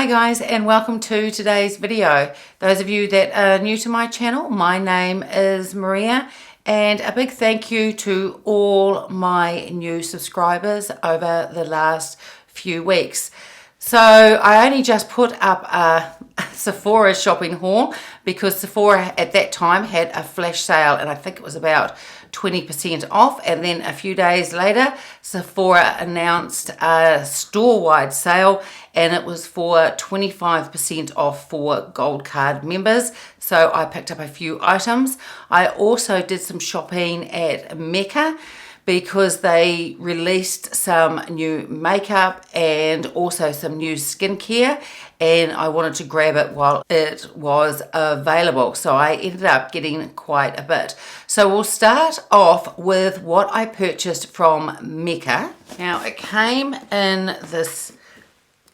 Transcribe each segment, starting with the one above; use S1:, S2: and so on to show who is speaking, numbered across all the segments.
S1: Hi guys, and welcome to today's video. Those of you that are new to my channel, my name is Maria, and a big thank you to all my new subscribers over the last few weeks. So I only just put up a Sephora shopping haul because Sephora at that time had a flash sale, and I think it was about 20% off, and then a few days later Sephora announced a store-wide sale, and it was for 25% off for gold card members. So I picked up a few items. I also did some shopping at MECCA because they released some new makeup and also some new skincare, and I wanted to grab it while it was available. So I ended up getting quite a bit. So we'll start off with what I purchased from MECCA. Now it came in this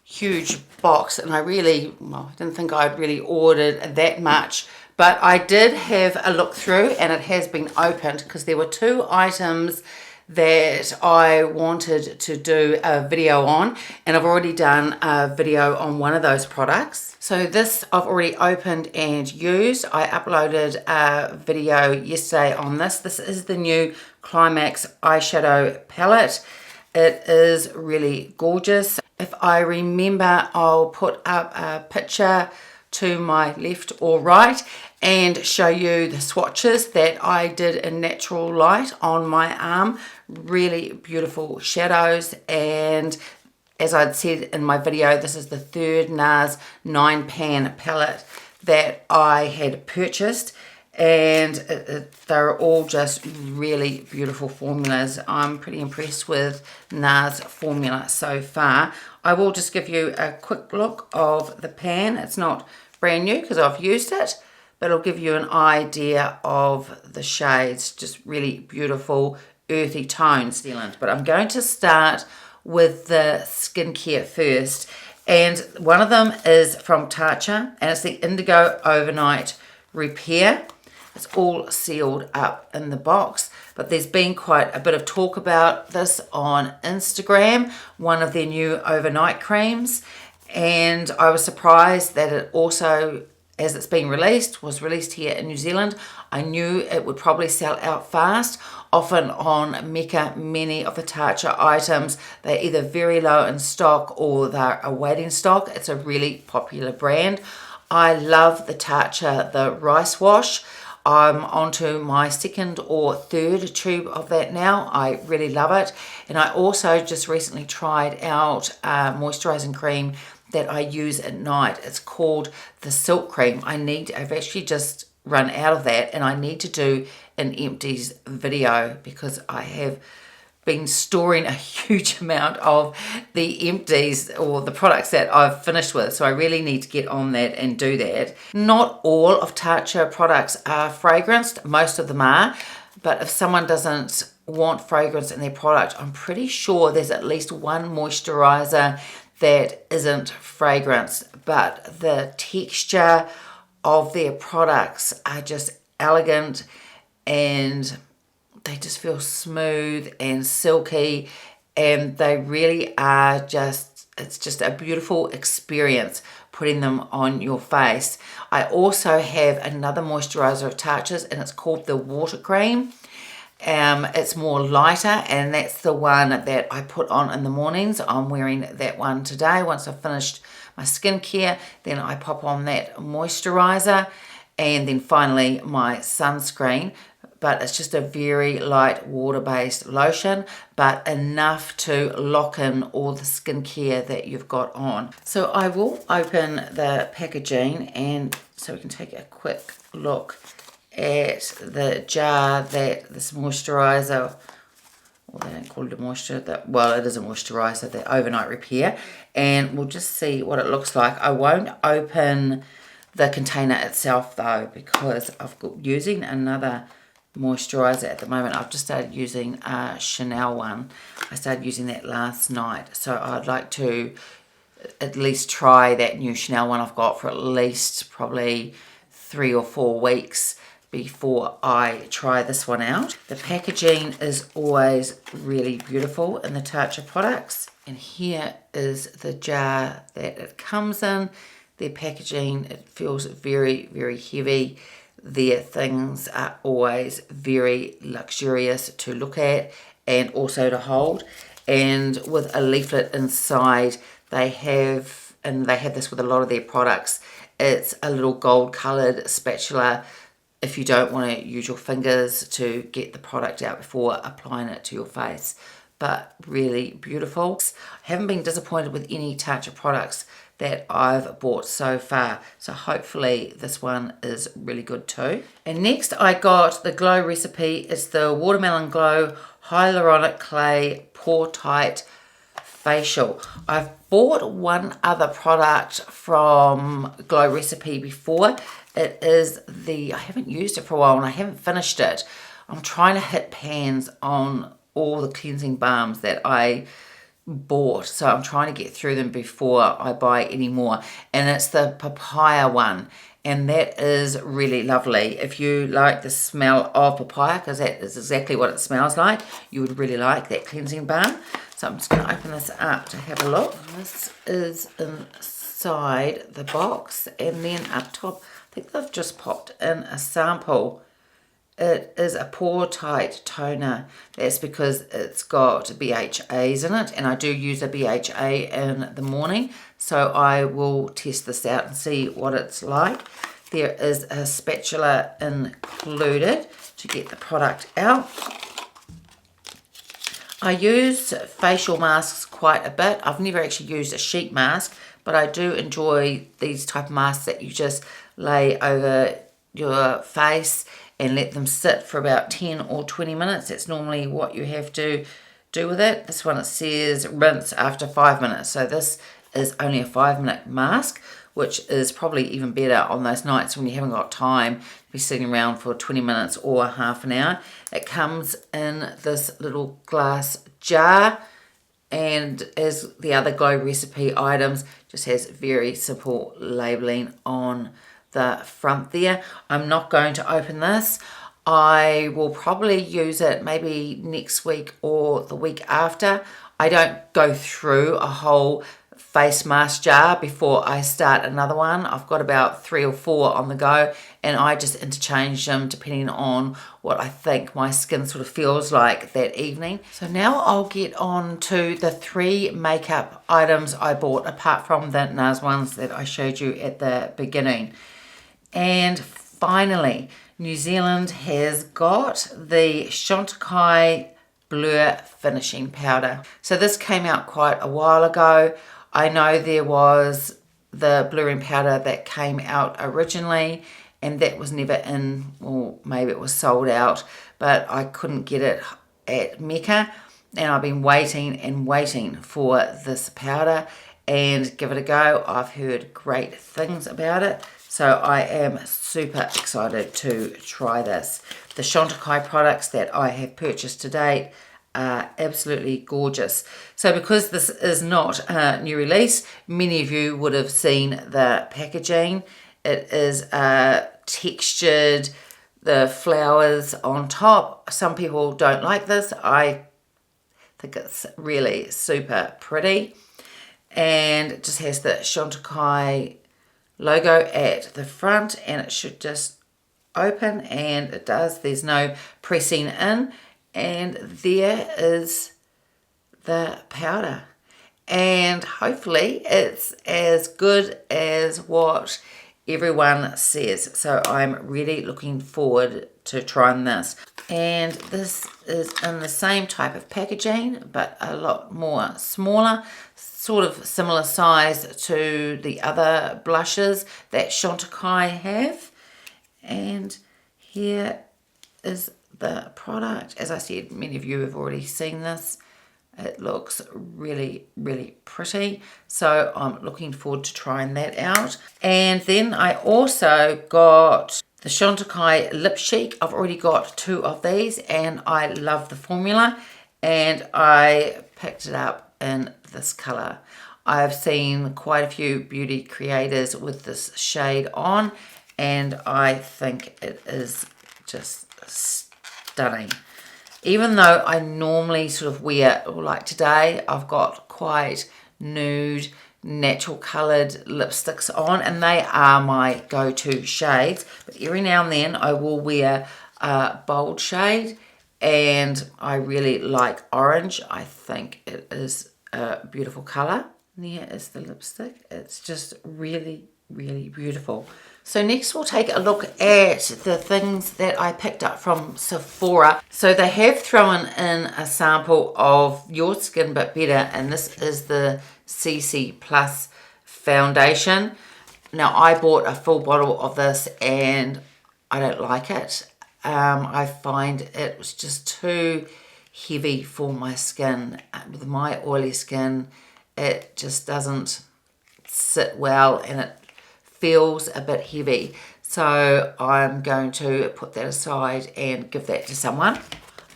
S1: huge box, and I didn't think I'd really ordered that much, but I did have a look through, and it has been opened because there were two items that I wanted to do a video on, and I've already done a video on one of those products. So this I've already opened and used. I uploaded a video yesterday on this. This is the new Climax eyeshadow palette. It is really gorgeous. If I remember, I'll put up a picture to my left or right and show you the swatches that I did in natural light on my arm. Really beautiful shadows, and as I'd said in my video, this is the third NARS 9-pan palette that I had purchased, and they're all just really beautiful formulas. I'm pretty impressed with NARS formula so far. I will just give you a quick look of the pan. It's not brand new because I've used it, but it'll give you an idea of the shades. Just really beautiful earthy tones. But I'm going to start with the skincare first, and one of them is from Tatcha, and it's the Indigo Overnight Repair. It's all sealed up in the box, but there's been quite a bit of talk about this on Instagram, one of their new overnight creams, and I was surprised that it also, as it's been released, was released here in New Zealand. I knew it would probably sell out fast. Often on MECCA, many of the Tatcha items, they're either very low in stock or they're awaiting stock. It's a really popular brand. I love the Tatcha, the rice wash. I'm onto my second or third tube of that now. I really love it. And I also just recently tried out a moisturizing cream that I use at night. It's called the Silk Cream. I've actually just run out of that, and I need to do an empties video because I have been storing a huge amount of the empties or the products that I've finished with, so I really need to get on that and do that. Not all of Tatcha products are fragranced, most of them are, but if someone doesn't want fragrance in their product, I'm pretty sure there's at least one moisturizer that isn't fragranced, but the texture of their products are just elegant, and they just feel smooth and silky, and they really are it's just a beautiful experience putting them on your face. I also have another moisturizer of Tatcha's, and it's called the Water Cream. It's more lighter, and that's the one that I put on in the mornings. I'm wearing that one today. Once I've finished my skincare, then I pop on that moisturizer, and then finally my sunscreen. But it's just a very light water-based lotion, but enough to lock in all the skincare that you've got on. So I will open the packaging, and so we can take a quick look at the jar that this moisturizer, well, they don't call it a moisturizer, well, it is a moisturizer, the Overnight Repair, and we'll just see what it looks like. I won't open the container itself though, because I've got using another moisturizer at the moment. I've just started using a Chanel one. I started using that last night, so I'd like to at least try that new Chanel one I've got for at least probably 3 or 4 weeks before I try this one out. The packaging is always really beautiful in the Tatcha products. And here is the jar that it comes in. Their packaging, it feels very, very heavy. Their things are always very luxurious to look at and also to hold. And with a leaflet inside, they have, and they have this with a lot of their products, it's a little gold coloured spatula if you don't want to use your fingers to get the product out before applying it to your face. But really beautiful. I haven't been disappointed with any Tatcha products that I've bought so far, so hopefully this one is really good too. And next I got the Glow Recipe. It's the Watermelon Glow Hyaluronic Clay Pore Tight Facial. I've bought one other product from Glow Recipe before. It is the, I haven't used it for a while and I haven't finished it. I'm trying to hit pans on all the cleansing balms that I bought, so I'm trying to get through them before I buy any more. And it's the papaya one, and that is really lovely. If you like the smell of papaya, because that is exactly what it smells like, you would really like that cleansing balm. So I'm just going to open this up to have a look. This is inside the box, and then up top I think they've just popped in a sample. It is a pore tight toner. That's because it's got BHAs in it, and I do use a BHA in the morning, so I will test this out and see what it's like. There is a spatula included to get the product out. I use facial masks quite a bit. I've never actually used a sheet mask, but I do enjoy these type of masks that you just lay over your face and let them sit for about 10 or 20 minutes. That's normally what you have to do with it. This one, it says rinse after 5 minutes. So this is only a 5-minute mask, which is probably even better on those nights when you haven't got time to be sitting around for 20 minutes or half an hour. It comes in this little glass jar, and as the other Glow Recipe items, just has very simple labeling on the front there. I'm not going to open this. I will probably use it maybe next week or the week after. I don't go through a whole face mask jar before I start another one. I've got about 3 or 4 on the go, and I just interchange them depending on what I think my skin sort of feels like that evening. So now I'll get on to the 3 makeup items I bought, apart from the NARS ones that I showed you at the beginning. And finally, New Zealand has got the Chantecaille Blur Finishing Powder. So this came out quite a while ago. I know there was the blurring powder that came out originally, and that was never in, or maybe it was sold out, but I couldn't get it at MECCA, and I've been waiting and waiting for this powder and give it a go. I've heard great things about it, so I am super excited to try this. The Chantecaille products that I have purchased to date are absolutely gorgeous. So because this is not a new release, many of you would have seen the packaging. It is textured, the flowers on top. Some people don't like this. I think it's really super pretty, and it just has the Chantecaille logo at the front, and it should just open, and it does. There's no pressing in, and there is the powder, and hopefully it's as good as what everyone says. So I'm really looking forward to trying this. And this is in the same type of packaging, but a lot more smaller, sort of similar size to the other blushes that Chantecaille have. And here is the product. As I said, many of you have already seen this. It looks really, really pretty. So I'm looking forward to trying that out. And then I also got the Chantecaille Lip Chic. I've already got 2 of these, and I love the formula, and I picked it up in this color. I've seen quite a few beauty creators with this shade on, and I think it is just stunning. Even though I normally sort of wear, like today, I've got quite nude, natural coloured lipsticks on, and they are my go-to shades. But every now and then I will wear a bold shade, and I really like orange. I think it is a beautiful colour. There is the lipstick. It's just really, really beautiful. So next we'll take a look at the things that I picked up from Sephora. So they have thrown in a sample of Your Skin But Better, and this is the CC Plus foundation. Now I bought a full bottle of this and I don't like it. I find it was just too heavy for my skin. With my oily skin, it just doesn't sit well and it feels a bit heavy. So I'm going to put that aside and give that to someone.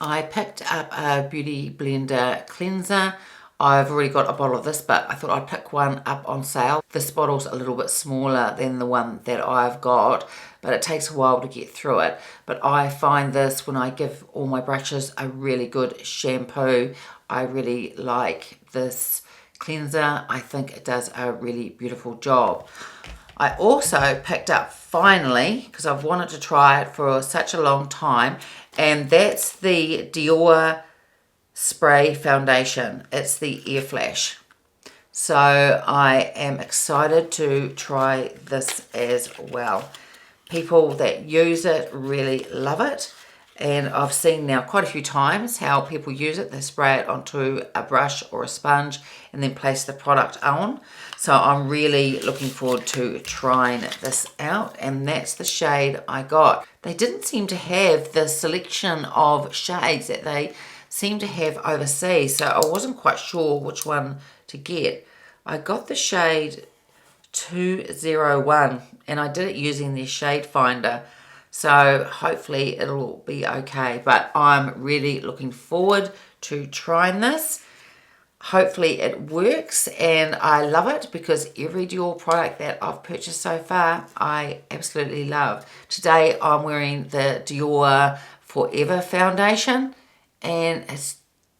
S1: I picked up a Beauty Blender cleanser. I've already got a bottle of this, but I thought I'd pick one up on sale. This bottle's a little bit smaller than the one that I've got, but it takes a while to get through it. But I find this, when I give all my brushes a really good shampoo, I really like this cleanser. I think it does a really beautiful job. I also picked up, finally, because I've wanted to try it for such a long time, and that's the Dior spray foundation. It's the Air Flash. So I am excited to try this as well. People that use it really love it, and I've seen now quite a few times how people use it. They spray it onto a brush or a sponge and then place the product on. So I'm really looking forward to trying this out, and that's the shade I got. They didn't seem to have the selection of shades that they seem to have overseas, so I wasn't quite sure which one to get. I got the shade 201, and I did it using their shade finder, so hopefully it'll be okay. But I'm really looking forward to trying this. Hopefully it works, and I love it because every Dior product that I've purchased so far I absolutely love. Today I'm wearing the Dior Forever foundation, and it's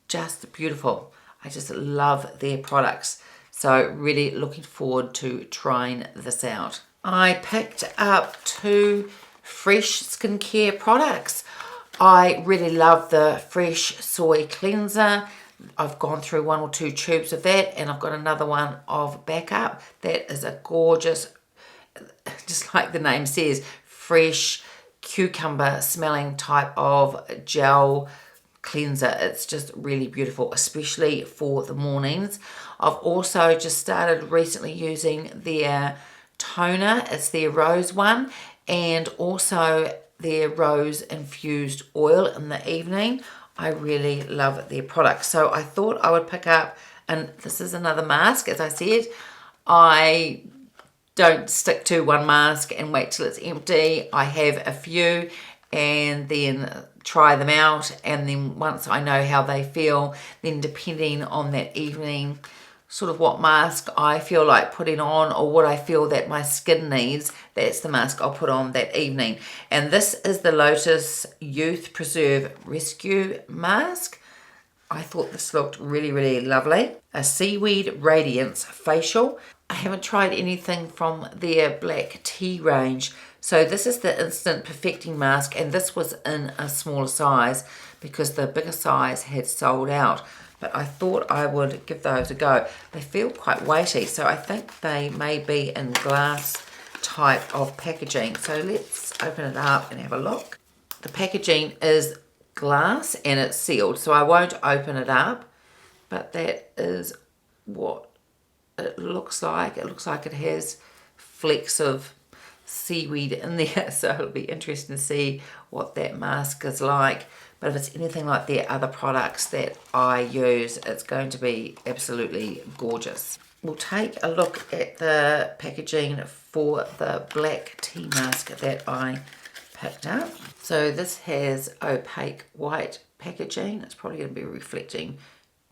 S1: just beautiful. I just love their products. So really looking forward to trying this out. I picked up 2 fresh skincare products. I really love the Fresh Soy Cleanser. I've gone through 1 or 2 tubes of that, and I've got another one of backup. That is a gorgeous, just like the name says, fresh cucumber smelling type of gel cleanser. It's just really beautiful, especially for the mornings. I've also just started recently using their toner. It's their rose one, and also their rose infused oil in the evening. I really love their products. So I thought I would pick up, and this is another mask. As I said, I don't stick to one mask and wait till it's empty. I have a few and then try them out, and then once I know how they feel, then depending on that evening, sort of what mask I feel like putting on or what I feel that my skin needs, that's the mask I'll put on that evening. And this is the Lotus Youth Preserve Rescue Mask. I thought this looked really, really lovely. A Seaweed Radiance Facial. I haven't tried anything from their black tea range. So this is the Instant Perfecting Mask, and this was in a smaller size because the bigger size had sold out. But I thought I would give those a go. They feel quite weighty, so I think they may be in glass type of packaging. So let's open it up and have a look. The packaging is glass and it's sealed, so I won't open it up, but that is what it looks like. It looks like it has flecks of seaweed in there, so it'll be interesting to see what that mask is like. But if it's anything like their other products that I use, it's going to be absolutely gorgeous. We'll take a look at the packaging for the black tea mask that I picked up. So this has opaque white packaging. It's probably going to be reflecting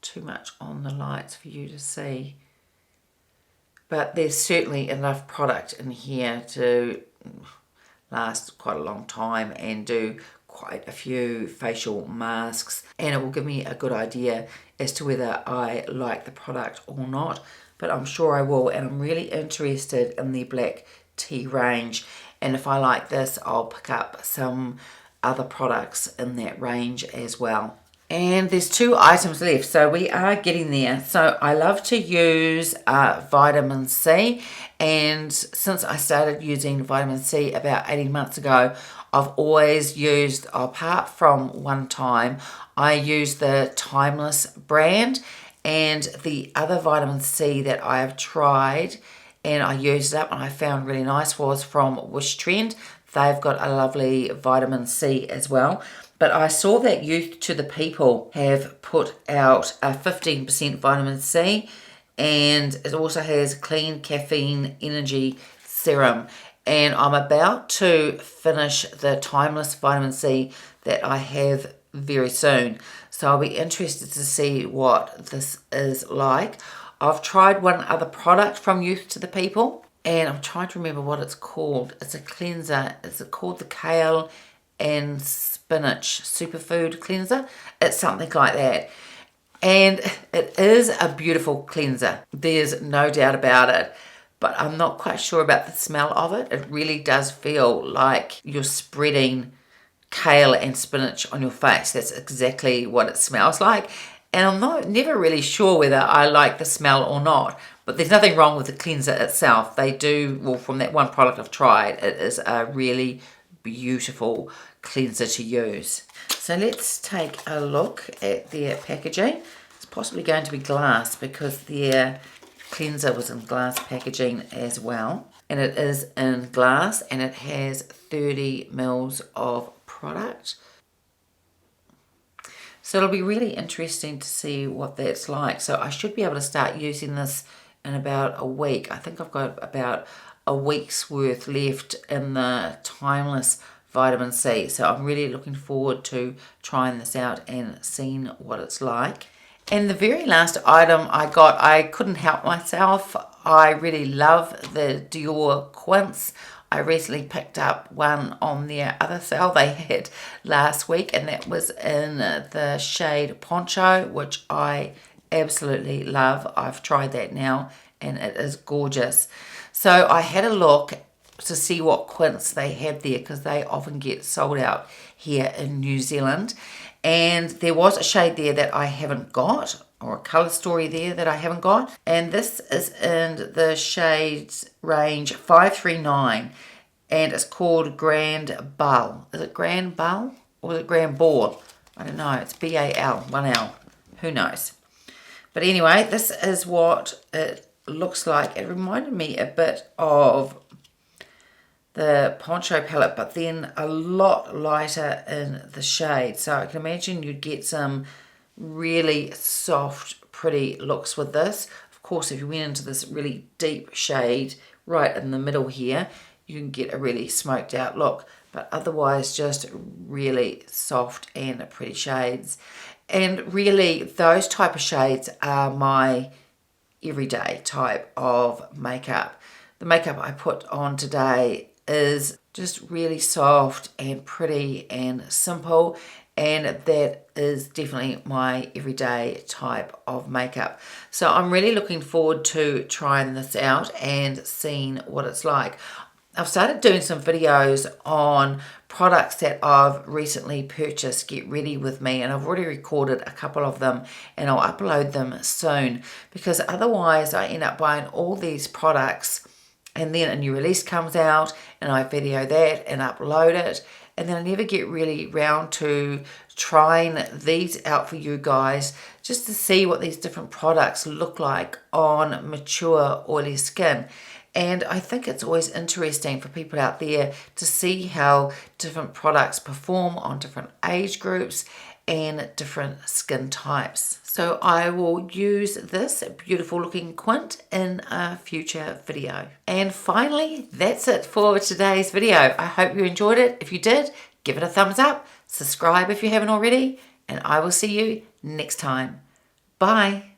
S1: too much on the lights for you to see. But there's certainly enough product in here to last quite a long time and do quite a few facial masks, and it will give me a good idea as to whether I like the product or not, but I'm sure I will. And I'm really interested in the black tea range, and if I like this, I'll pick up some other products in that range as well. And there's 2 items left, so we are getting there. So I love to use vitamin C, and since I started using vitamin C about 18 months ago, I've always used, apart from one time, I use the Timeless brand, and the other vitamin C that I have tried and I used it up and I found really nice was from Wish Trend. They've got a lovely vitamin C as well. But I saw that Youth to the People have put out a 15% vitamin C, and it also has clean caffeine energy serum. And I'm about to finish the Timeless vitamin C that I have very soon. So I'll be interested to see what this is like. I've tried one other product from Youth to the People, and I'm trying to remember what it's called. It's a cleanser. It's called the Kale and Spinach Superfood Cleanser. It's something like that. And it is a beautiful cleanser. There's no doubt about it. But I'm not quite sure about the smell of it. It really does feel like you're spreading kale and spinach on your face. That's exactly what it smells like. And I'm never really sure whether I like the smell or not. But there's nothing wrong with the cleanser itself. They do, well, from that one product I've tried, it is a really beautiful cleanser to use. So let's take a look at their packaging. It's possibly going to be glass because their cleanser was in glass packaging as well. And it is in glass, and it has 30 mils of product. So it'll be really interesting to see what that's like. So I should be able to start using this in about a week. I think I've got about a week's worth left in the Timeless vitamin C. So I'm really looking forward to trying this out and seeing what it's like. And the very last item I got, I couldn't help myself. I really love the Dior Quince. I recently picked up one on their other sale they had last week, and that was in the shade Poncho, which I absolutely love. I've tried that now and it is gorgeous. So I had a look to see what quince they had there, because they often get sold out here in New Zealand. And there was a shade there that I haven't got, or a colour story there that I haven't got. And this is in the shades range 539, and it's called Grand Ball. Is it Grand Ball or is it Grand Ball? I don't know. It's B-A-L, 1 L. Who knows? But anyway, this is what it looks like. It reminded me a bit of the Poncho palette, but then a lot lighter in the shade. So I can imagine you'd get some really soft, pretty looks with this. Of course, if you went into this really deep shade right in the middle here, you can get a really smoked out look. But otherwise, just really soft and pretty shades. And really, those type of shades are my everyday type of makeup. The makeup I put on today is just really soft and pretty and simple, and that is definitely my everyday type of makeup. So I'm really looking forward to trying this out and seeing what it's like. I've started doing some videos on products that I've recently purchased, get ready with me, and I've already recorded a couple of them, and I'll upload them soon, because otherwise I end up buying all these products and then a new release comes out and I video that and upload it, and then I never get really round to trying these out for you guys, just to see what these different products look like on mature oily skin. And I think it's always interesting for people out there to see how different products perform on different age groups and different skin types. So I will use this beautiful looking quint in a future video. And finally, that's it for today's video. I hope you enjoyed it. If you did, give it a thumbs up, subscribe if you haven't already, and I will see you next time. Bye.